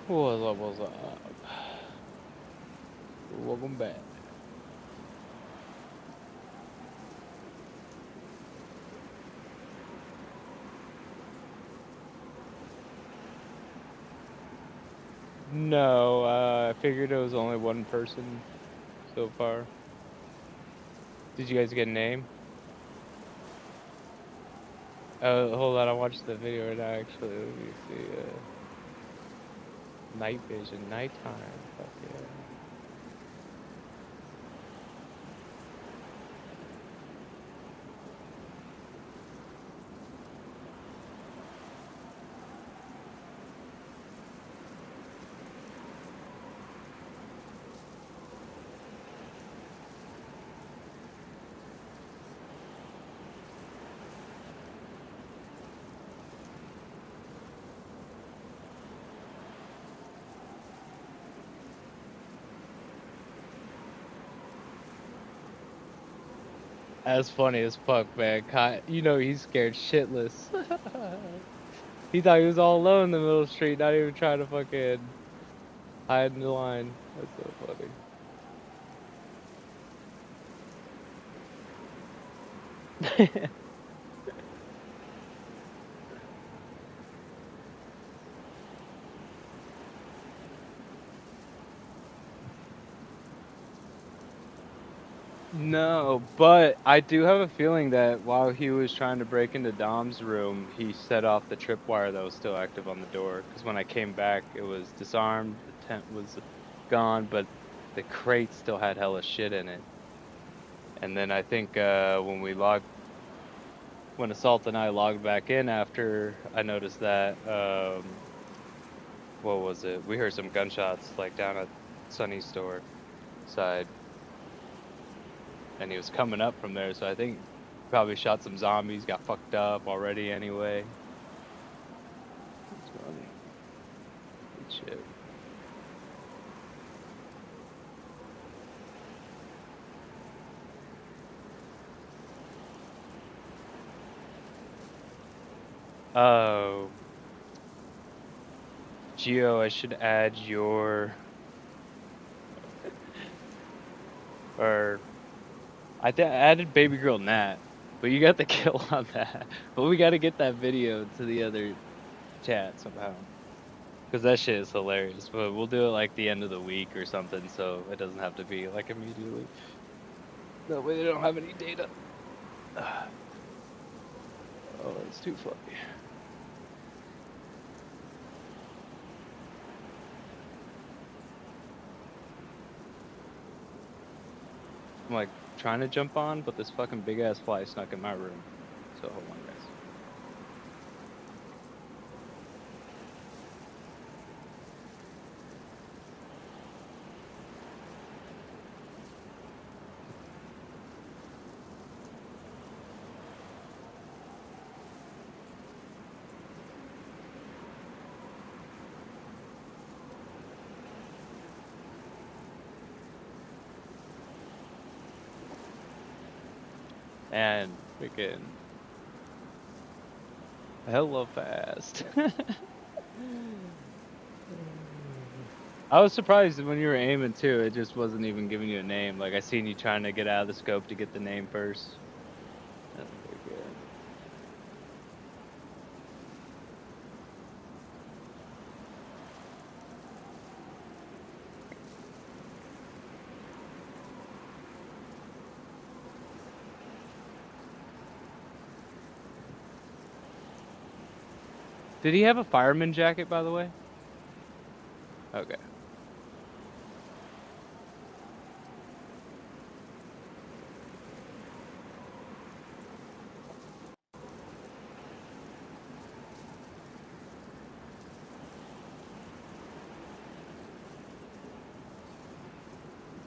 What's up? What's up? Welcome back. No, I figured it was only one person so far. Did you guys get a name? Hold on, I watched the video right now. Actually, let me see. Night vision, nighttime. Fuck yeah. That's funny as fuck, man. You know he's scared shitless. He thought he was all alone in the middle of the street, not even trying to fucking hide in the line. That's so funny. No, but I do have a feeling that while he was trying to break into Dom's room, he set off the tripwire that was still active on the door. Because when I came back, it was disarmed, the tent was gone, but the crate still had hella shit in it. And then I think when Assault and I logged back in after I noticed that, what was it? We heard some gunshots like down at Sunny's store side. And he was coming up from there, so I think probably shot some zombies, got fucked up already anyway. It's funny. Good shit. Oh, Geo, I should add your or added baby girl Nat, but you got the kill on that. But we got to get that video to the other chat somehow, because that shit is hilarious. But we'll do it like the end of the week or something, so it doesn't have to be like immediately. That way they don't have any data. Oh, it's too funny. I'm like trying to jump on, but this fucking big ass fly snuck in my room. So hold on, guys. And freaking hella fast. I was surprised when you were aiming too. It just wasn't even giving you a name. Like I seen you trying to get out of the scope to get the name first. That's pretty good. Did he have a fireman jacket, by the way? Okay.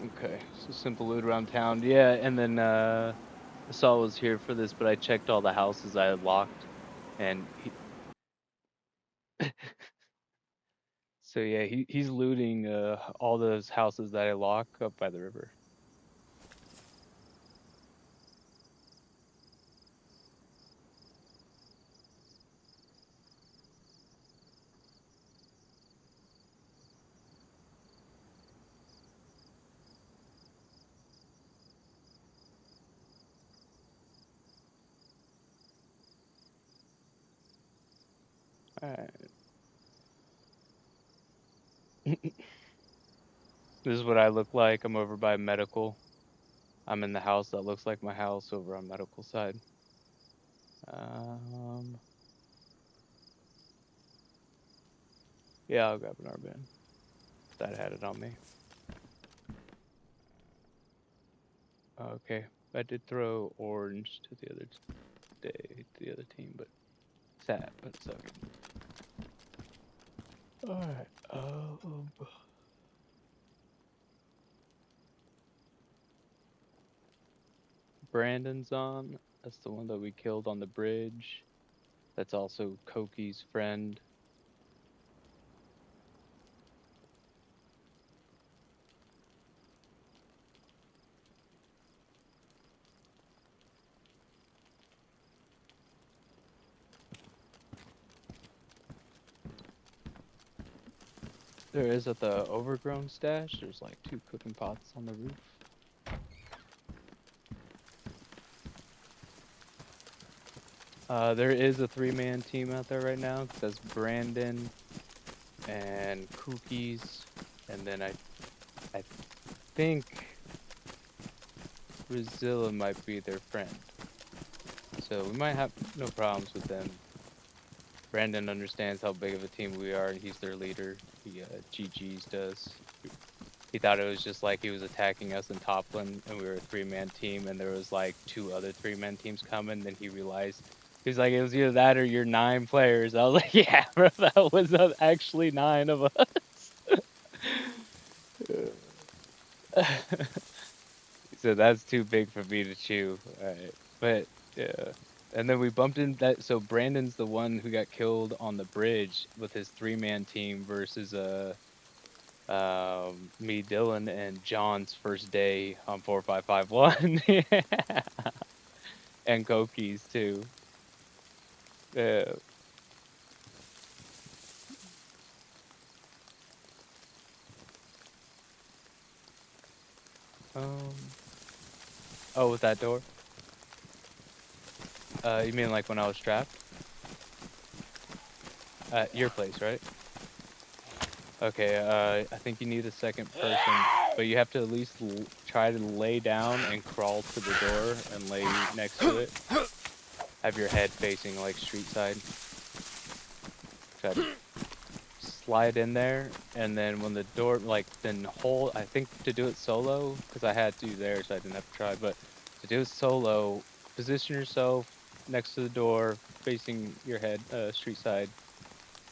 Okay. So simple loot around town. Yeah, and then Assault was here for this, but I checked all the houses I had locked, and so yeah, he's looting all those houses that I lock up by the river. Alright. This is what I look like. I'm over by medical. I'm in the house that looks like my house over on medical side. Yeah, I'll grab an arband. That had it on me. Okay, I did throw orange to the other team, but sad, but it's okay. Alright, Brandon's on. That's the one that we killed on the bridge. That's also Koki's friend. There is at the overgrown stash. There's like 2 cooking pots on the roof. There is a 3-man team out there right now. That's Brandon and Cookies, and then I think Brazilla might be their friend. So we might have no problems with them. Brandon understands how big of a team we are, and he's their leader. He GG's does. He thought it was just like he was attacking us in Toplin, and we were a 3-man team, and there was like 2 other 3-man teams coming. Then he realized, he's like, it was either that or you're 9 players. I was like, yeah, bro, that was not actually 9 of us. He said, that's too big for me to chew. Alright, but yeah. And then we bumped in that, so Brandon's the one who got killed on the bridge with his 3-man team versus me, Dylan, and John's first day on 4551. Yeah. And Koki's too. Yeah. Oh, with that door? You mean like when I was trapped? At your place, right? Okay, I think you need a second person, but you have to at least try to lay down and crawl to the door and lay next to it. Have your head facing like street side. Try to slide in there, and then when the door, like, then hold, I think to do it solo, because I had to there so I didn't have to try, but to do it solo, position yourself next to the door, facing your head, street side,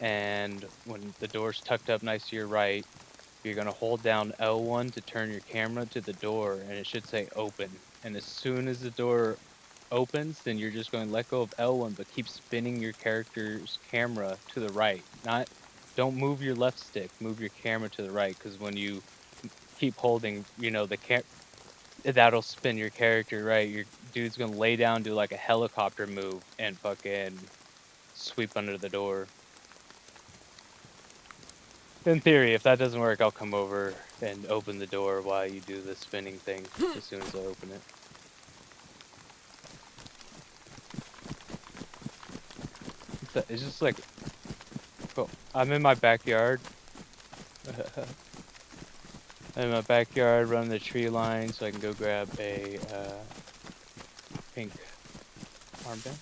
and when the door's tucked up nice to your right, you're going to hold down L1 to turn your camera to the door, and it should say open. And as soon as the door opens, then you're just going to let go of L1, but keep spinning your character's camera to the right. Don't move your left stick, move your camera to the right, because when you keep holding, you know, that'll spin your character right. Your dude's going to lay down, do like a helicopter move, and fucking sweep under the door. In theory, if that doesn't work, I'll come over and open the door while you do the spinning thing as soon as I open it. It's just like, cool. I'm in my backyard. I'm in my backyard, running the tree line so I can go grab a pink armband.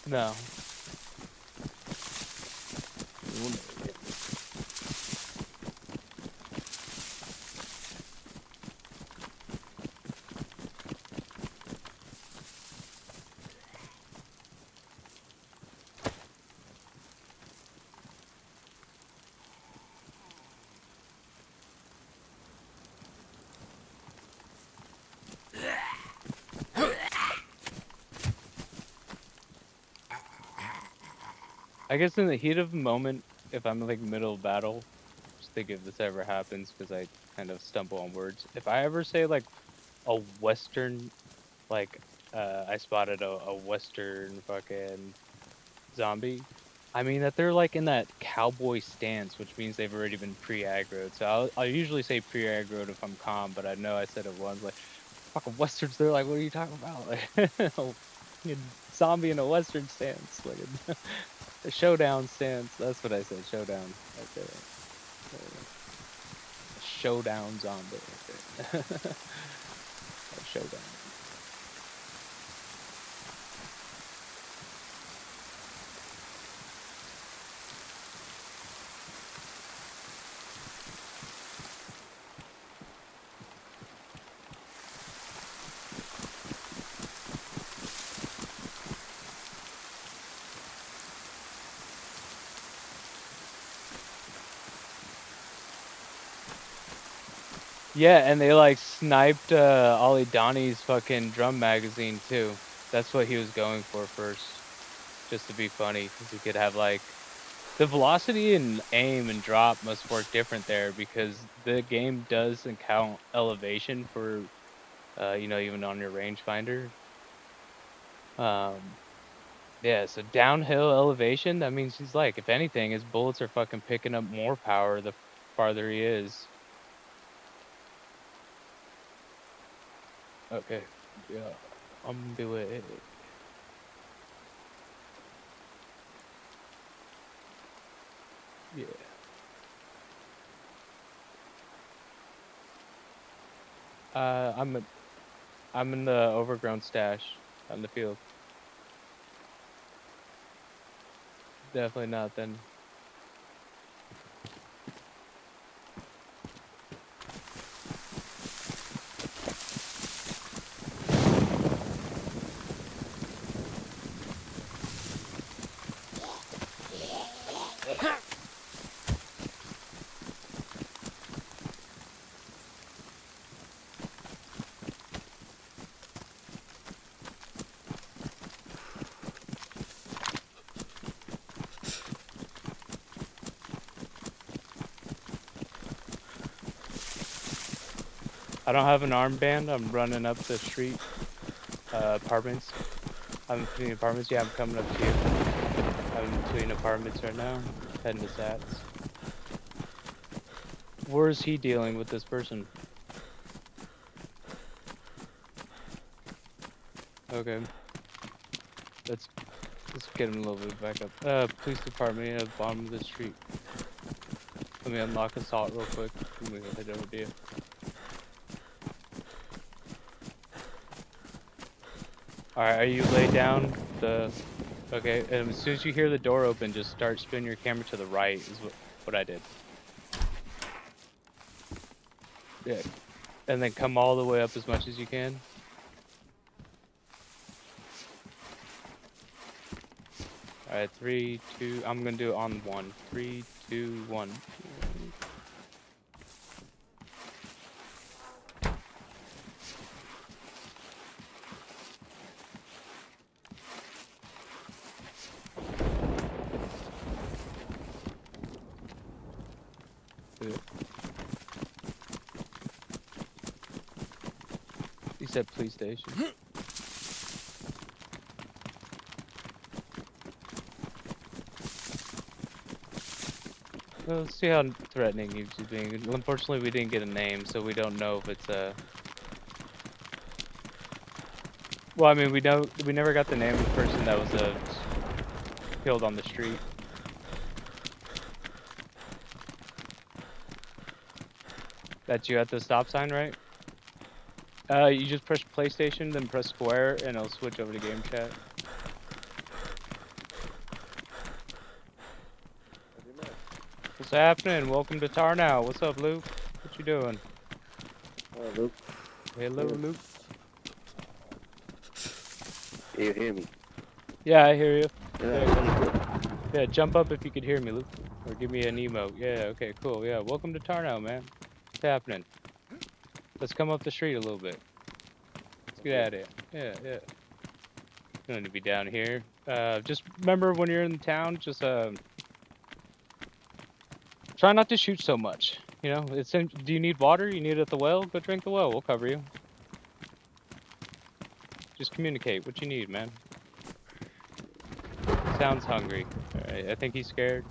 No. I guess in the heat of the moment, if I'm like middle of battle, just think if this ever happens, because I kind of stumble on words. If I ever say like a Western, like I spotted a Western fucking zombie, I mean that they're like in that cowboy stance, which means they've already been pre-aggroed. So I'll usually say pre-aggroed if I'm calm, but I know I said it once, like fucking Westerns. They're like, what are you talking about? Like, a zombie in a Western stance, like. A showdown stance. That's what I said. Showdown. Right there. A showdown zombie. Right there. A showdown. Yeah, and they like sniped Ollie Donnie's fucking drum magazine too. That's what he was going for first, just to be funny, because he could have like the velocity and aim and drop must work different there because the game doesn't count elevation for you know, even on your rangefinder. Yeah, so downhill elevation, that means he's like, if anything, his bullets are fucking picking up more power the farther he is. Okay, yeah, I'm gonna do it. Yeah. I'm in the overgrown stash on the field. Definitely not then. I don't have an armband. I'm running up the street. Apartments. I'm between apartments. Yeah, I'm coming up to you. I'm between apartments right now. Heading to Sats. Where is he dealing with this person? Okay. Let's get him a little bit back up. Police department at the bottom of the street. Let me unlock assault real quick. I'm gonna head over to you. Alright, are you laid down? Okay, and as soon as you hear the door open, just start spinning your camera to the right is what I did. Yeah. And then come all the way up as much as you can. Alright, 3, 2, I'm gonna do it on 1. 3, 2, 1. He said police station. Well, let's see how threatening he's being. Unfortunately, we didn't get a name, so we don't know if it's a... Well, I mean, we never got the name of the person that was killed on the street. That's you at the stop sign, right? You just push PlayStation, then press square, and it'll switch over to game chat. What's happening? Welcome to Tarnow. What's up, Luke? What you doing? Hello, Luke. Hello, Luke. Can you hear me? Yeah, I hear you. Yeah. Yeah, jump up if you could hear me, Luke. Or give me an emote. Yeah, okay, cool. Yeah, welcome to Tarnow, man. What's happening? Let's come up the street a little bit. Let's get at it. Yeah. You don't need to be down here. Just remember when you're in town, just try not to shoot so much. You know, do you need water? You need it at the well? Go drink the well. We'll cover you. Just communicate what you need, man. Sounds hungry. Alright, I think he's scared.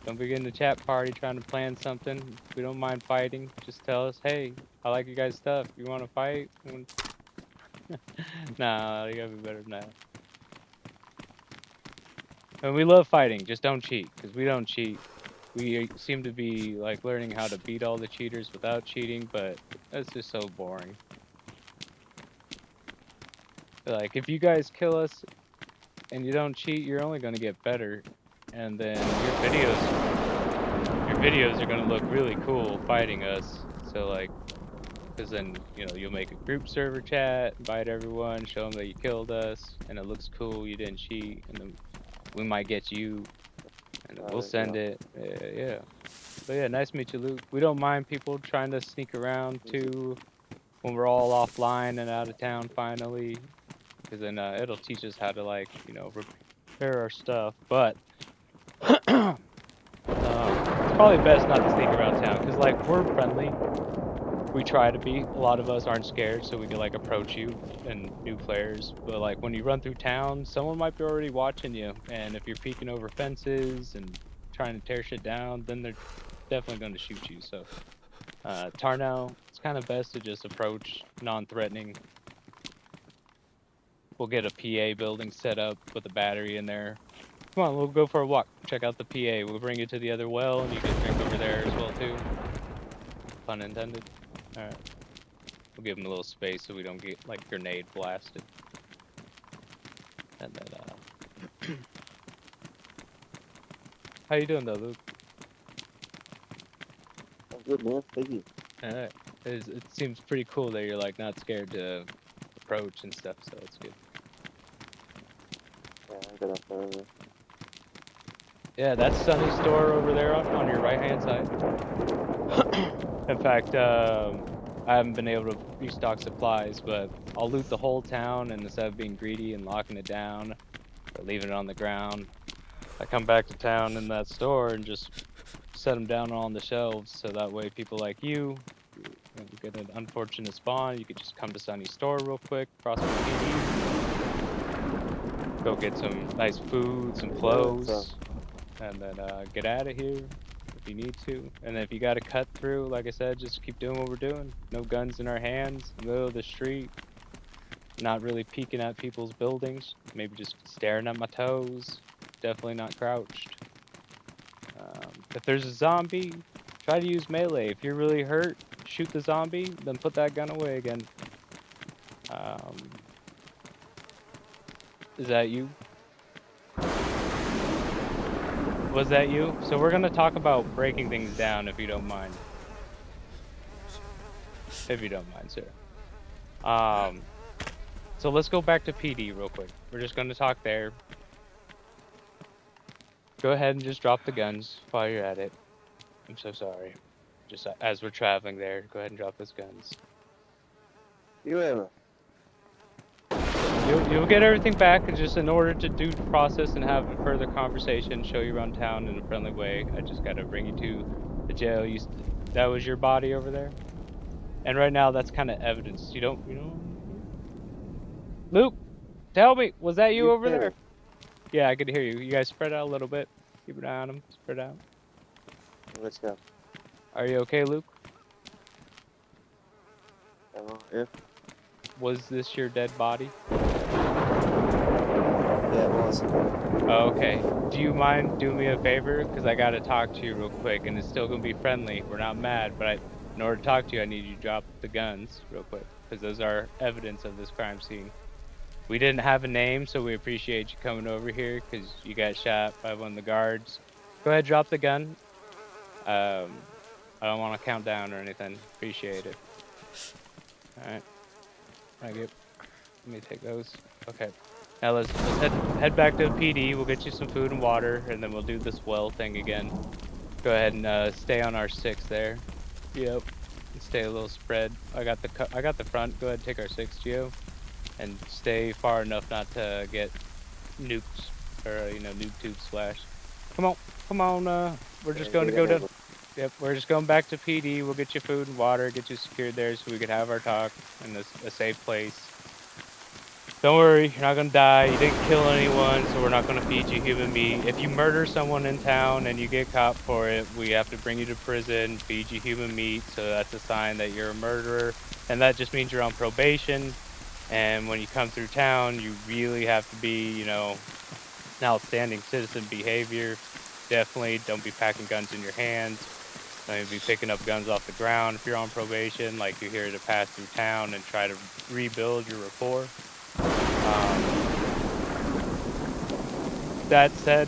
Don't begin the chat party trying to plan something. We don't mind fighting. Just tell us, hey, I like you guys' stuff. You want to fight? Nah, you gotta be better than that. And we love fighting. Just don't cheat, because we don't cheat. We seem to be like learning how to beat all the cheaters without cheating, but that's just so boring. Like, if you guys kill us and you don't cheat, you're only going to get better, and then your videos are going to look really cool fighting us. So like, because then, you know, you'll make a group server chat, invite everyone, show them that you killed us, and it looks cool, you didn't cheat, and then we might get you, and we'll send it. Yeah. But yeah, nice to meet you, Luke. We don't mind people trying to sneak around too when we're all offline and out of town finally, because then it'll teach us how to, like, you know, repair our stuff. But it's probably best not to sneak around town, because like, we're friendly. We try to be. A lot of us aren't scared, so we can like approach you and new players. But like, when you run through town, someone might be already watching you, and if you're peeking over fences and trying to tear shit down, then they're definitely going to shoot you. So Tarnow, it's kind of best to just approach non-threatening. We'll get a PA building set up with a battery in there. Come on, we'll go for a walk. Check out the PA. We'll bring you to the other well, and you can drink over there as well too. Pun intended. All right. We'll give them a little space so we don't get like grenade blasted. And then how you doing though, Luke? I'm good, man. Thank you. Alright. It seems pretty cool that you're like not scared to approach and stuff, so it's good. Yeah, I got up there. Yeah, that's Sunny's store over there on your right hand side. In fact, I haven't been able to restock supplies, but I'll loot the whole town, and instead of being greedy and locking it down or leaving it on the ground, I come back to town in that store and just set them down on the shelves, so that way people like you get an unfortunate spawn, you could just come to Sunny's store real quick, cross the PD, go get some nice food, some clothes, and then get out of here if you need to. And then if you got to cut through, like I said, just keep doing what we're doing. No guns in our hands, middle of the street, not really peeking at people's buildings, maybe just staring at my toes, definitely not crouched. If there's a zombie, try to use melee. If you're really hurt, shoot the zombie, then put that gun away again. Is that you? Was that you? So we're gonna talk about breaking things down, if you don't mind. If you don't mind, sir. So let's go back to PD real quick. We're just gonna talk there. Go ahead and just drop the guns while you're at it. I'm so sorry. Just as we're traveling there, go ahead and drop those guns. You You'll get everything back, and just in order to do the process and have a further conversation, show you around town in a friendly way, I just gotta bring you to the jail. That was your body over there? And right now, that's kind of evidence. You know? Luke, tell me, was that you over there? Yeah, I could hear you. You guys spread out a little bit. Keep an eye on them. Spread out. Let's go. Are you okay, Luke? Yeah. Was this your dead body? Yeah, it was. Oh, okay. Do you mind doing me a favor? Because I gotta talk to you real quick, and it's still gonna be friendly. We're not mad, but in order to talk to you, I need you to drop the guns real quick, because those are evidence of this crime scene. We didn't have a name, so we appreciate you coming over here, because you got shot by one of the guards. Go ahead, drop the gun. I don't want to count down or anything. Appreciate it. All right. Thank you. Let me take those. Okay. Now let's head back to the PD. We'll get you some food and water, and then we'll do this well thing again. Go ahead and stay on our 6 there. Yep. Stay a little spread. I got the front. Go ahead and take our 6, Geo, and stay far enough not to get nukes or nuke tube splash. Come on. We're just going to go down. Yep, we're just going back to PD. We'll get you food and water, get you secured there so we could have our talk in a safe place. Don't worry, you're not gonna die. You didn't kill anyone, so we're not gonna feed you human meat. If you murder someone in town and you get caught for it, we have to bring you to prison, feed you human meat, so that's a sign that you're a murderer. And that just means you're on probation. And when you come through town, you really have to be, an outstanding citizen behavior. Definitely don't be packing guns in your hands. Don't be picking up guns off the ground if you're on probation. Like, you're here to pass through town and try to rebuild your rapport. That said,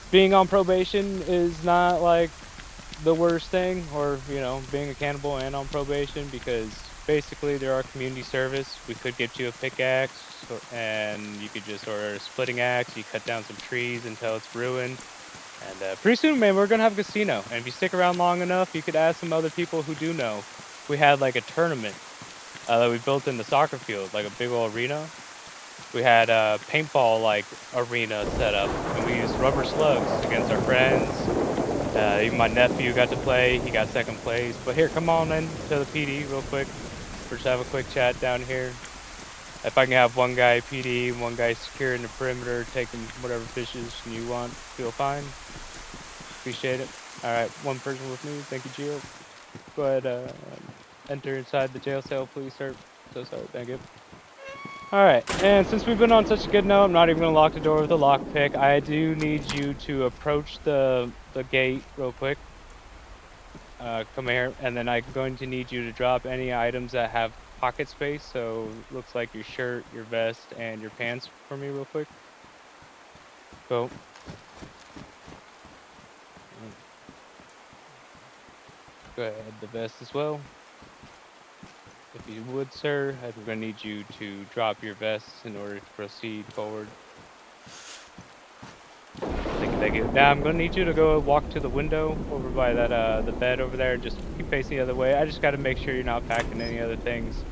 being on probation is not like the worst thing, or being a cannibal and on probation, because basically there are community service. We could get you a pickaxe, and you could just order a splitting axe. You cut down some trees until it's ruined, and pretty soon, man, we're gonna have a casino. And if you stick around long enough, you could ask some other people who do know. We had like a tournament that we built in the soccer field, like a big old arena. We had a paintball like arena set up, and we used rubber slugs against our friends. Even my nephew got to play. He got second place. But here, come on in to the PD real quick. We'll just have a quick chat down here. If I can have one guy PD, one guy securing the perimeter, taking whatever fishes you want, feel fine. Appreciate it. All right, one person with me. Thank you, Gio. Go ahead, enter inside the jail cell, please, sir. So sorry. Thank you. Alright, and since we've been on such a good note, I'm not even going to lock the door with a lockpick. I do need you to approach the gate real quick. Come here, and then I'm going to need you to drop any items that have pocket space. So, looks like your shirt, your vest, and your pants for me real quick. Go. Go ahead, the vest as well. If you would, sir, I'm going to need you to drop your vests in order to proceed forward. Thank you. Now I'm going to need you to go walk to the window over by that the bed over there. Just keep facing the other way. I just got to make sure you're not packing any other things,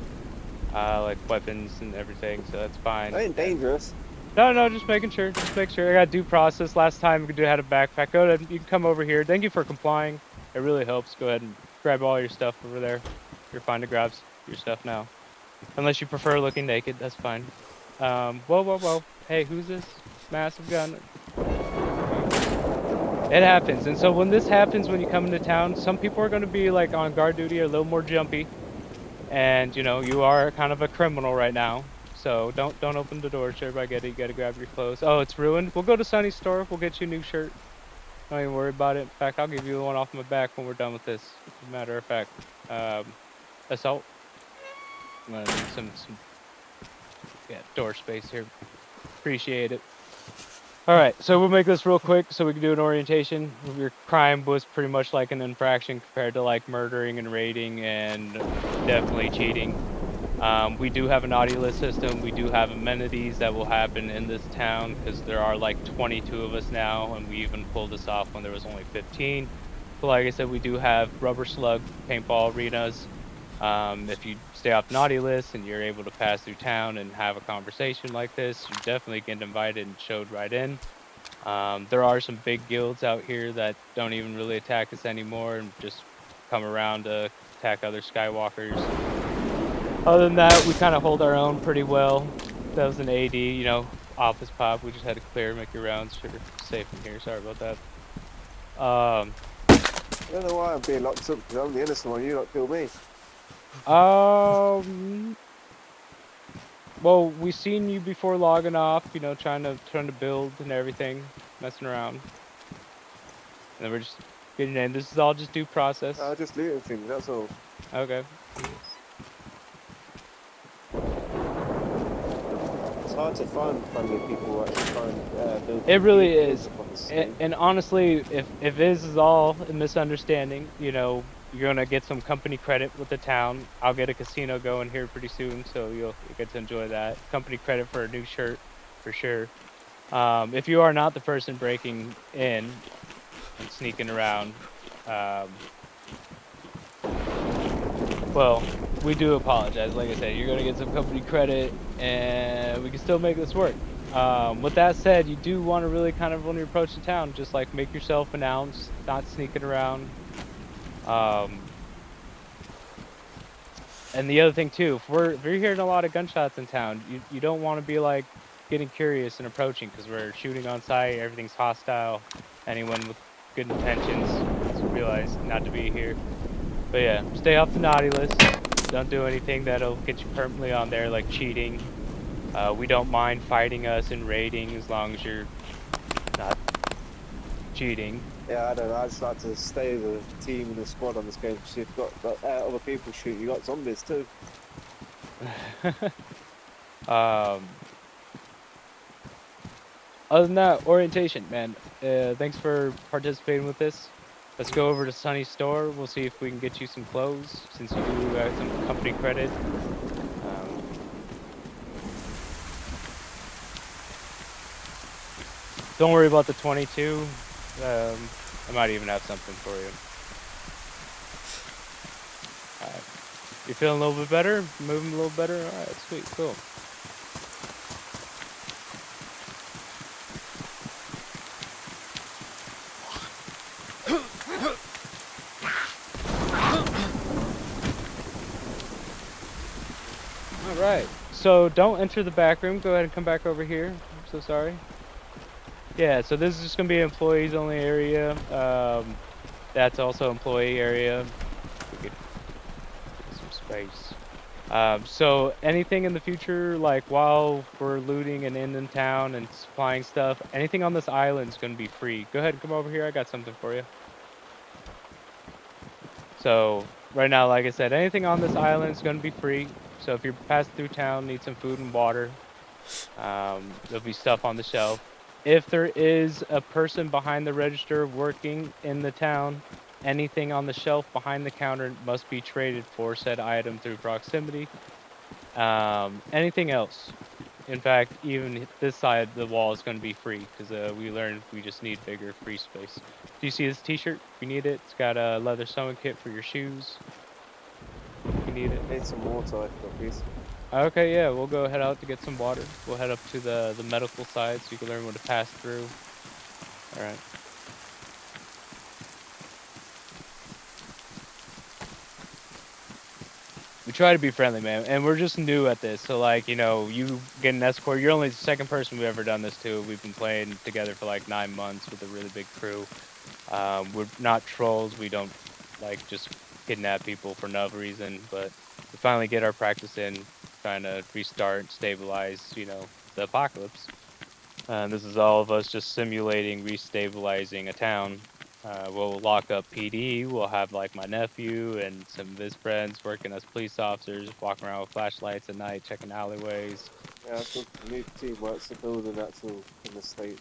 like weapons and everything. So that's fine. I ain't dangerous. No, just making sure. Just make sure. I got due process. Last time we had a backpack. Go ahead. You can come over here. Thank you for complying. It really helps. Go ahead and grab all your stuff over there. You're fine to grab your stuff now. Unless you prefer looking naked, that's fine. Whoa. Hey, who's this? Massive gun. It happens. And so when this happens, when you come into town, some people are going to be like on guard duty, a little more jumpy. And, you are kind of a criminal right now. So don't open the door, sure. You gotta grab your clothes. Oh, it's ruined. We'll go to Sunny's store. We'll get you a new shirt. Don't even worry about it. In fact, I'll give you the one off my back when we're done with this. As a matter of fact, assault. I'm gonna need some door space here. Appreciate it. All right, so we'll make this real quick so we can do an orientation. Your crime was pretty much like an infraction compared to like murdering and raiding and definitely cheating. We do have an audio list system. We do have amenities that will happen in this town because there are like 22 of us now, and we even pulled this off when there was only 15. But like I said, we do have rubber slug paintball arenas. If you stay off the naughty list and you're able to pass through town and have a conversation like this, you definitely get invited and showed right in. There are some big guilds out here that don't even really attack us anymore and just come around to attack other Skywalkers. Other than that, we kind of hold our own pretty well. That was an AD, office pop. We just had to clear, make your rounds. Sure, safe in here. Sorry about that. I don't know why I'm being locked up, because I'm the innocent one. You not kill me. Well, we seen you before logging off, trying to build and everything, messing around. And then we're just getting in. This is all just due process. Just looting things, that's all. Okay. It's hard to find friendly people who actually try and build It really deals is. upon the scheme. And honestly, if this is all a misunderstanding, you know, you're gonna get some company credit with the town. I'll get a casino going here pretty soon, so you'll get to enjoy that. Company credit for a new shirt, for sure. If you are not the person breaking in and sneaking around, um, well, we do apologize. Like I said, you're gonna get some company credit, and we can still make this work. With that said, you do want to really kind of when you approach the town, just like make yourself announced, not sneaking around. Um, and the other thing too, if you're hearing a lot of gunshots in town, you don't want to be like getting curious and approaching because we're shooting on site. Everything's hostile. Anyone with good intentions realize not to be here. But yeah, stay off the naughty list. Don't do anything that'll get you permanently on there, like cheating. We don't mind fighting us and raiding as long as you're not cheating. Yeah, I don't know. I just like to stay the team and the squad on this game. Because you've got other people shoot. You got zombies too. um, Other than that, orientation, man. Thanks for participating with this. Let's go over to Sunny's store. We'll see if we can get you some clothes since you do have some company credit. Don't worry about the 22. I might even have something for you. Alright. You feeling a little bit better? Moving a little better? Alright, sweet, cool. Alright. So don't enter the back room. Go ahead and come back over here. I'm so sorry. Yeah, so this is just gonna be employees only area. That's also employee area. We could get some space. So anything in the future, like while we're looting and in town and supplying stuff, anything on this island is gonna be free. Go ahead and come over here. I got something for you. So right now, like I said, anything on this island is gonna be free. So if you're passing through town, need some food and water, there'll be stuff on the shelf. If there is a person behind the register working in the town, anything on the shelf behind the counter must be traded for said item through proximity. Anything else, in fact, even this side of the wall is going to be free because we learned we just need bigger free space. Do you see this t-shirt? If you need it, it's got a leather sewing kit for your shoes. If you need it. Need some water, please. Okay, yeah, we'll go head out to get some water. We'll head up to the medical side so you can learn what to pass through. All right. We try to be friendly, man, and we're just new at this. So, like, you know, you get an escort. You're only the second person we've ever done this to. We've been playing together for like 9 months with a really big crew. We're not trolls. We don't like just kidnap people for no reason. But we finally get our practice in, trying to restart, stabilize, you know, the apocalypse. This is all of us just simulating restabilizing a town. We'll lock up PD. We'll have like my nephew and some of his friends working as police officers, walking around with flashlights at night, checking alleyways. Yeah, I think we need teamwork to build an actual in the state.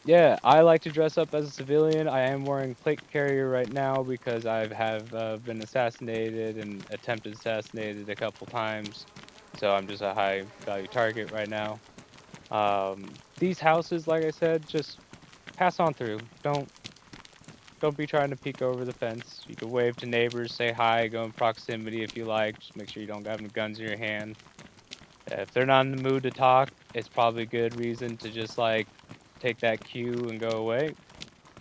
Yeah, I like to dress up as a civilian. I am wearing plate carrier right now because I have been assassinated and attempted assassinated a couple times. So I'm just a high value target right now. These houses, like I said, just pass on through. Don't be trying to peek over the fence. You can wave to neighbors, say hi, go in proximity if you like. Just make sure you don't have any guns in your hand. If they're not in the mood to talk, it's probably a good reason to just like take that cue and go away.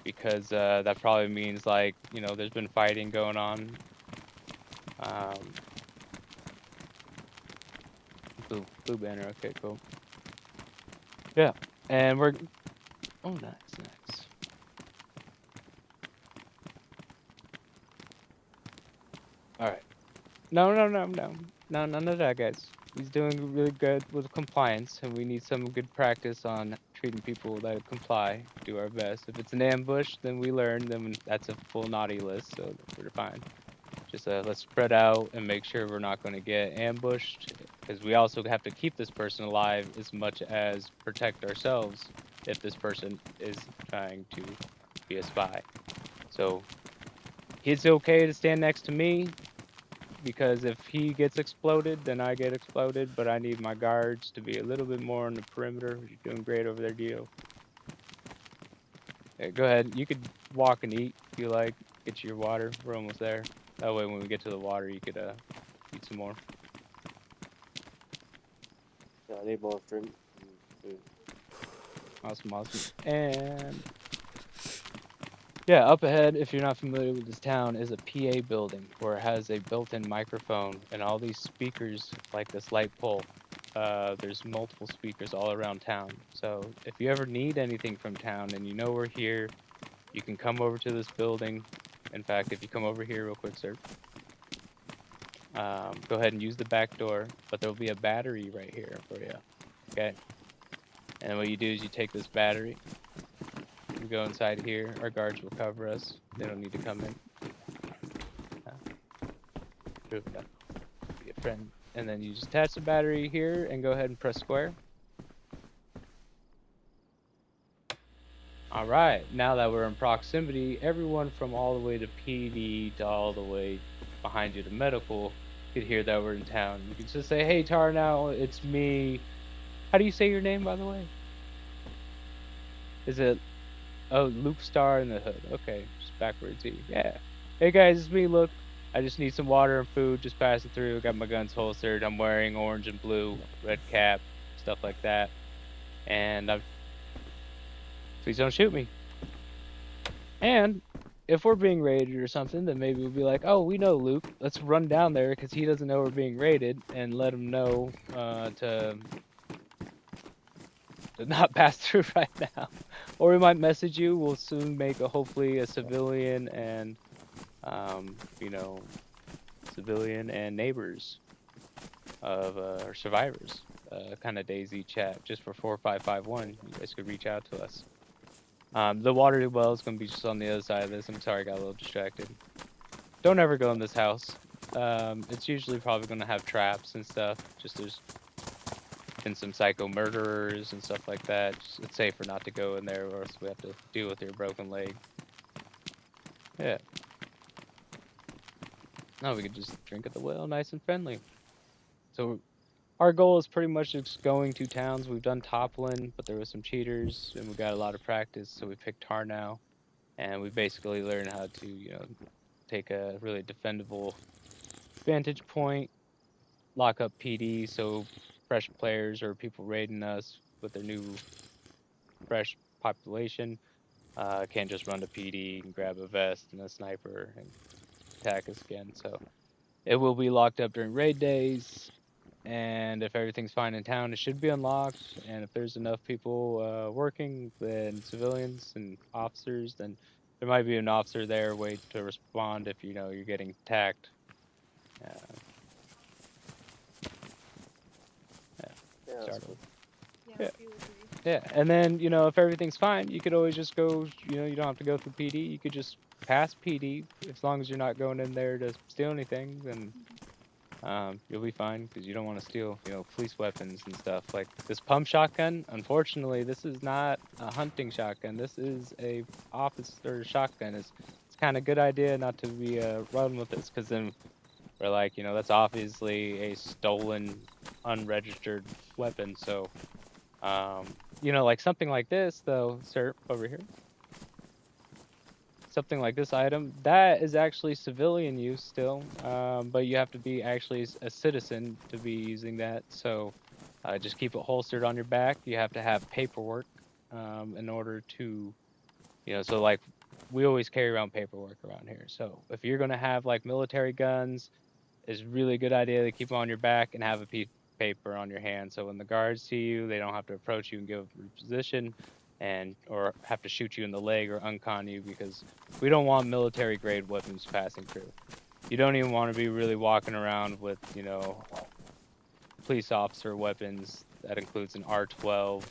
Because that probably means like, you know, there's been fighting going on. Blue banner, okay, cool. Yeah, and we're, oh nice, nice. Alright. No, none of that, guys. He's doing really good with compliance, and we need some good practice on treating people that comply. Do our best. If it's an ambush, then we learn. Then that's a full naughty list, so we're fine. Just let's spread out and make sure we're not going to get ambushed. because we also have to keep this person alive as much as protect ourselves if this person is trying to be a spy. So it's okay to stand next to me, because if he gets exploded, then I get exploded, but I need my guards to be a little bit more on the perimeter. You're doing great over there, Dio. Yeah, go ahead. You could walk and eat if you like. Get you your water. We're almost there. That way when we get to the water, you could eat some more. Yeah, I need more drink. And food. Awesome, awesome. And yeah, up ahead, if you're not familiar with this town, is a PA building where it has a built-in microphone and all these speakers like this light pole. There's multiple speakers all around town. So if you ever need anything from town and you know we're here, you can come over to this building. In fact, if you come over here real quick, sir, go ahead and use the back door, but there'll be a battery right here for you. Okay. And what you do is you take this battery, you go inside here, our guards will cover us. They don't need to come in. Be a friend. And then you just attach the battery here and go ahead and press square. All right, now that we're in proximity, everyone from all the way to PD to all the way behind you to medical could hear that we're in town. You can just say, "Hey, Tarnow, it's me." How do you say your name, by the way? Is it Luke Star in the hood? Okay, just backwards E. Yeah. Hey guys, it's me. Look, I just need some water and food. Just passing through. Got my guns holstered. I'm wearing orange and blue, red cap, stuff like that. And please don't shoot me. And if we're being raided or something, then maybe we'll be like, "Oh, we know Luke. Let's run down there because he doesn't know we're being raided, and let him know to not pass through right now." Or we might message you. We'll soon make hopefully a civilian and you know, civilian and neighbors of or survivors kind of DayZ chat just for 4551. You guys could reach out to us. The water well is going to be just on the other side of this. I'm sorry, I got a little distracted. Don't ever go in this house. It's usually probably going to have traps and stuff. Just there's been some psycho murderers and stuff like that. Just, it's safer not to go in there, or else we have to deal with your broken leg. Yeah. No, we could just drink at the well, nice and friendly. So our goal is pretty much just going to towns. We've done Toplin, but there was some cheaters, and we got a lot of practice, so we picked Tarnow, and we basically learned how to, you know, take a really defendable vantage point, lock up PD, so fresh players or people raiding us with their new fresh population can't just run to PD and grab a vest and a sniper and attack us again. So it will be locked up during raid days. And if everything's fine in town, it should be unlocked. And if there's enough people working, then civilians and officers, then there might be an officer there wait to respond if you know you're getting attacked. Yeah, that's Startled. Yeah, Yeah. I feel agree. Yeah, and then you know if everything's fine, you could always just go. You know, you don't have to go through PD. You could just pass PD as long as you're not going in there to steal anything. Then you'll be fine because you don't want to steal, you know, police weapons and stuff. Like this pump shotgun, unfortunately, this is not a hunting shotgun. This is a officer shotgun. It's kind of good idea not to be running with this, because then we're like, you know, that's obviously a stolen, unregistered weapon. So, you know, like something like this, though, sir, over here. Something like this item, that is actually civilian use still, but you have to be actually a citizen to be using that. So just keep it holstered on your back. You have to have paperwork in order to, you know, so like we always carry around paperwork around here. So if you're going to have like military guns, it's really a good idea to keep them on your back and have a piece of paper on your hand. So when the guards see you, they don't have to approach you and give your position and or have to shoot you in the leg or uncon you, because we don't want military grade weapons passing through. You don't even want to be really walking around with, you know, police officer weapons. That includes an R12,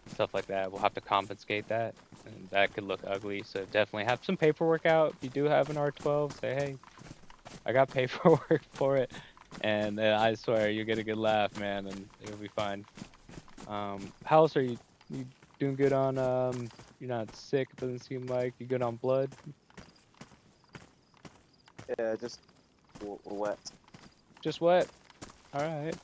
stuff like that. We'll have to confiscate that, and that could look ugly. So definitely have some paperwork out. If you do have an R12, say, hey, I got paperwork for it. And I swear you'll get a good laugh, man, and it'll be fine. How else are you? You doing good on You're not sick, it doesn't seem like. You good on blood? Yeah, just wet. Just wet. All right.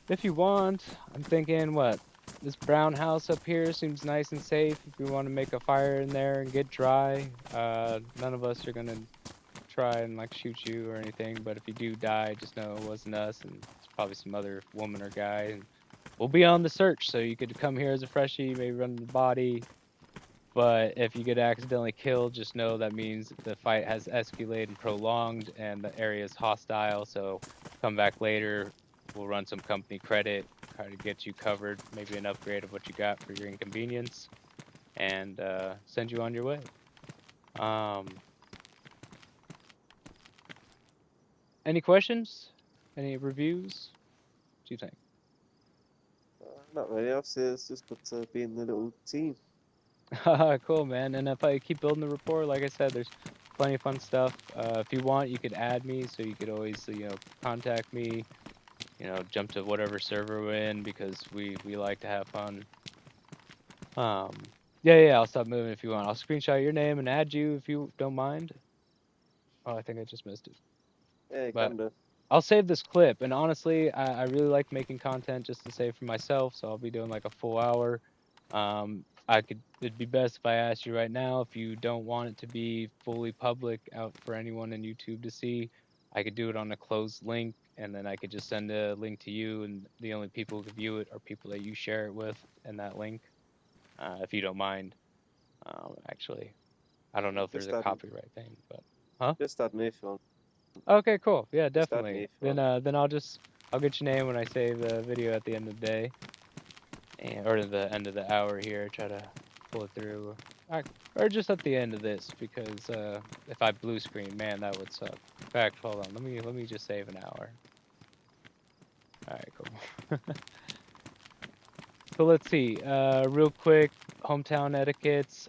If you want, I'm thinking what? This brown house up here seems nice and safe. If you want to make a fire in there and get dry, none of us are gonna try and like shoot you or anything. But if you do die, just know it wasn't us, and it's probably some other woman or guy. And we'll be on the search, so you could come here as a freshie, maybe run the body. But if you get accidentally killed, just know that means the fight has escalated and prolonged, and the area is hostile. So come back later. We'll run some company credit, try to get you covered, maybe an upgrade of what you got for your inconvenience, and send you on your way. Um, any questions? Any reviews? What do you think? Not really. Obviously, it's just good to be in the little team. Cool, man. And if I keep building the rapport, like I said, there's plenty of fun stuff. If you want, you could add me, so you could always, contact me. Jump to whatever server we're in because we like to have fun. Yeah, I'll stop moving if you want. I'll screenshot your name and add you if you don't mind. Oh, I think I just missed it. Yeah, you But can do. I'll save this clip. And honestly, I really like making content just to save for myself. So I'll be doing like a full hour. It'd be best if I asked you right now if you don't want it to be fully public out for anyone in YouTube to see. I could do it on a closed link, and then I could just send a link to you, and the only people who could view it are people that you share it with in that link, if you don't mind. Actually, I don't know if there's Just a add, copyright thing, but huh? just add me if you want. Okay, cool. Yeah, Just add me definitely. if you Then want. then I'll get your name when I save the video at the end of the day, or the end of the hour here. Try to pull it through, or just at the end of this because if I blue screen, man, that would suck. In fact, hold on. Let me just save an hour. All right, cool. So let's see. Real quick, hometown etiquettes.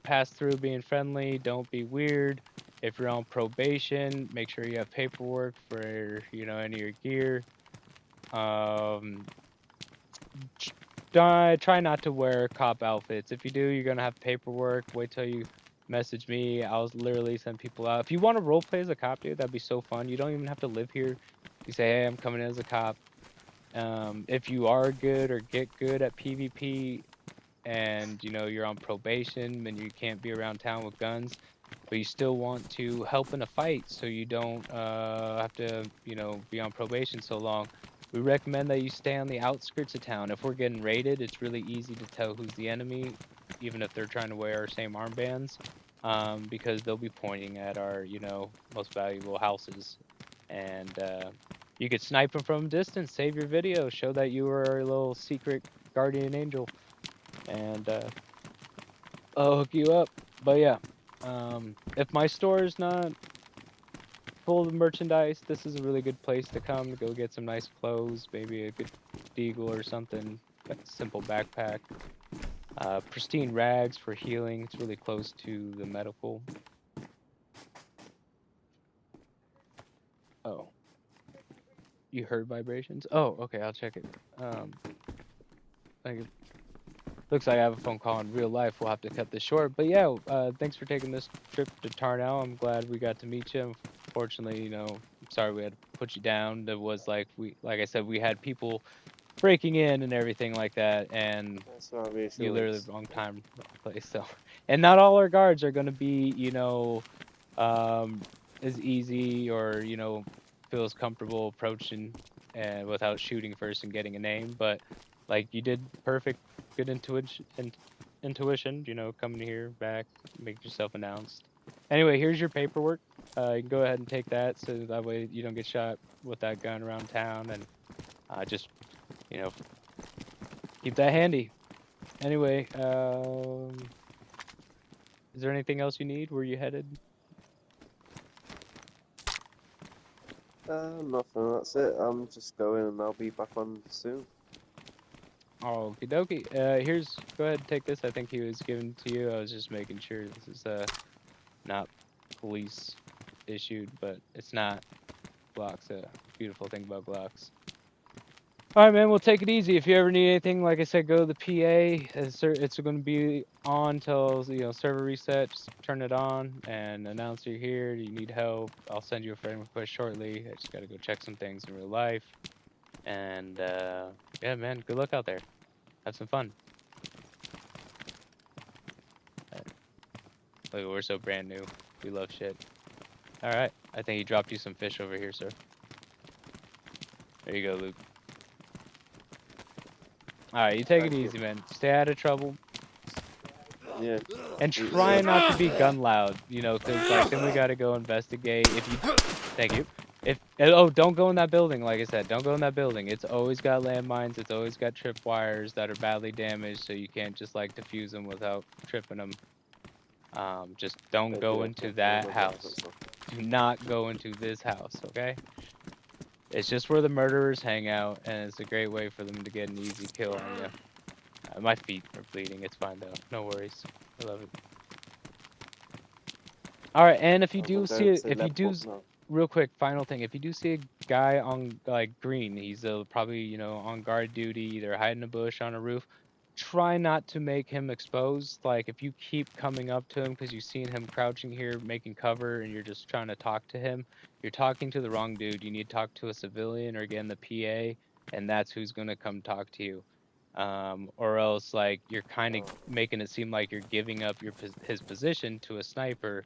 Pass through being friendly. Don't be weird. If you're on probation, make sure you have paperwork for any of your gear. Um, try not to wear cop outfits. If you do, you're gonna have paperwork. Wait till you message me. I'll literally send people out. If you want to role play as a cop, dude, that'd be so fun. You don't even have to live here. You say, hey, I'm coming in as a cop. If you are good or get good at PvP, and you're on probation and you can't be around town with guns, but you still want to help in a fight so you don't have to be on probation so long, we recommend that you stay on the outskirts of town. If we're getting raided, it's really easy to tell who's the enemy, even if they're trying to wear our same armbands, because they'll be pointing at our most valuable houses. And you could snipe them from a distance, save your video, show that you were a little secret guardian angel, and I'll hook you up. But yeah, if my store is not full of merchandise, this is a really good place to come to go get some nice clothes, maybe a good deagle or something, a simple backpack, pristine rags for healing. It's really close to the medical. Oh, you heard vibrations? Oh, okay, I'll check it. Like, looks like I have a phone call in real life. We'll have to cut this short. But yeah, thanks for taking this trip to Tarnow. I'm glad we got to meet you. Unfortunately, I'm sorry we had to put you down. There was like I said, we had people breaking in and everything like that, and That's my you literally reassurance. wrong time, wrong place. So, and not all our guards are gonna be, um, as easy or feel as comfortable approaching and without shooting first and getting a name. But like you did perfect, good intuition. Coming here back, make yourself announced. Anyway, here's your paperwork. You can go ahead and take that, so that way you don't get shot with that gun around town, and just you know keep that handy. Anyway, is there anything else you need? Where you headed? Nothing. That's it. I'm just going, and I'll be back on soon. Okie dokie. Go ahead and take this. I think he was given to you. I was just making sure this is not police. issued, but it's not. Glock's a beautiful thing about Glocks. All right, man. We'll take it easy. If you ever need anything, like I said, go to the PA. It's going to be on till server reset. Just turn it on and announce you're here. You need help. I'll send you a friend request shortly. I just got to go check some things in real life. And yeah, man. Good luck out there. Have some fun. Look, we're so brand new. We love shit. All right. I think he dropped you some fish over here, sir. There you go, Luke. All right, you take it easy, man. Stay out of trouble. Yeah. And try not to be gun loud, because like then we gotta go investigate. If you, thank you. Don't go in that building. Like I said, don't go in that building. It's always got landmines. It's always got trip wires that are badly damaged, so you can't just like defuse them without tripping them. Just don't go into that house. Do not go into this house, okay? It's just where the murderers hang out, and it's a great way for them to get an easy kill on you. My feet are bleeding. It's fine though. No worries. I love it. All right, and if you do see it, real quick, final thing, if you do see a guy on like green, he's probably on guard duty, either hiding in a bush on a roof. Try not to make him exposed. Like if you keep coming up to him because you've seen him crouching here making cover, and you're just trying to talk to him, you're talking to the wrong dude. You need to talk to a civilian or again the PA, and that's who's gonna come talk to you. Or else like you're kind of making it seem like you're giving up his position to a sniper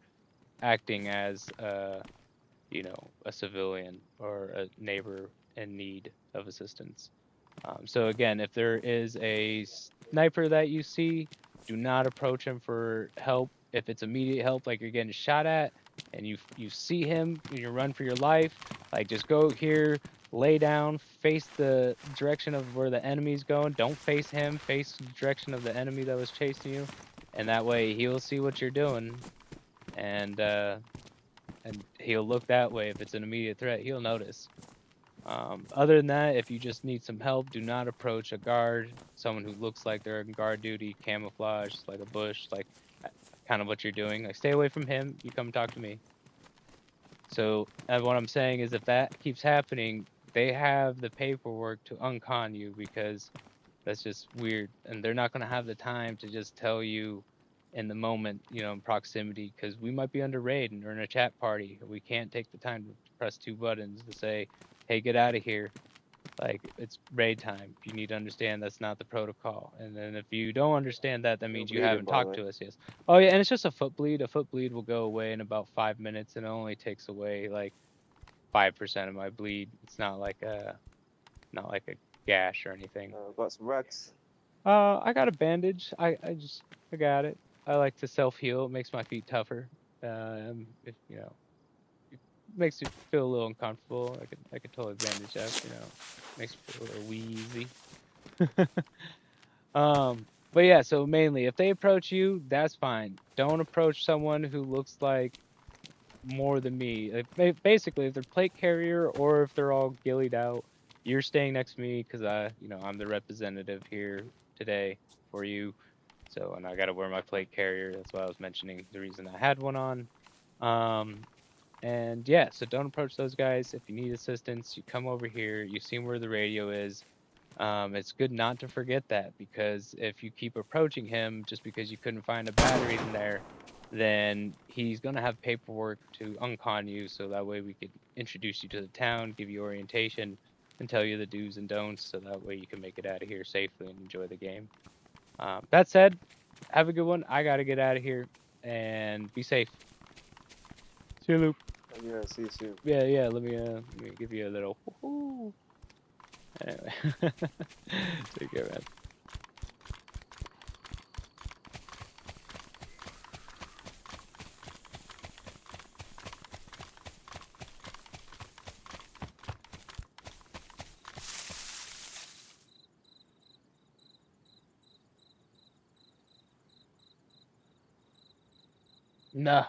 acting as a civilian or a neighbor in need of assistance. So again, if there is a sniper that you see, do not approach him for help. If it's immediate help, like you're getting shot at, and you see him, and you run for your life, like just go here, lay down, face the direction of where the enemy's going. Don't face him, face the direction of the enemy that was chasing you, and that way he'll see what you're doing, and he'll look that way. If it's an immediate threat, he'll notice. Other than that, if you just need some help, do not approach a guard, someone who looks like they're in guard duty, camouflage, like a bush, like kind of what you're doing. Like stay away from him. You come talk to me. So what I'm saying is if that keeps happening, they have the paperwork to uncon you because that's just weird. And they're not going to have the time to just tell you in the moment, in proximity, because we might be under raid and we're in a chat party. We can't take the time to press 2 buttons to say, hey, get out of here. Like, it's raid time. You need to understand that's not the protocol. And then if you don't understand that, that means you haven't talked to us, yes. Oh, yeah, and it's just a foot bleed. A foot bleed will go away in about 5 minutes, and it only takes away, like, 5% of my bleed. It's not like a gash or anything. I've got some rags. I got a bandage. I got it. I like to self-heal. It makes my feet tougher. If it makes you feel a little uncomfortable. I could totally bandage up. Makes me feel a little wheezy. But yeah. So mainly, if they approach you, that's fine. Don't approach someone who looks like more than me. Basically, if they're plate carrier or if they're all gillied out, you're staying next to me because I'm the representative here today for you. So, and I got to wear my plate carrier. That's why I was mentioning the reason I had one on. And yeah, so don't approach those guys. If you need assistance, you come over here. You've seen where the radio is. It's good not to forget that, because if you keep approaching him just because you couldn't find a battery in there, then he's going to have paperwork to uncon you, so that way we could introduce you to the town, give you orientation, and tell you the do's and don'ts, so that way you can make it out of here safely and enjoy the game. That said, have a good one. I got to get out of here, and be safe. See you, Luke. Yeah, see you soon. Yeah, let me give you a little woohoo. Anyway, take care, man.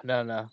No.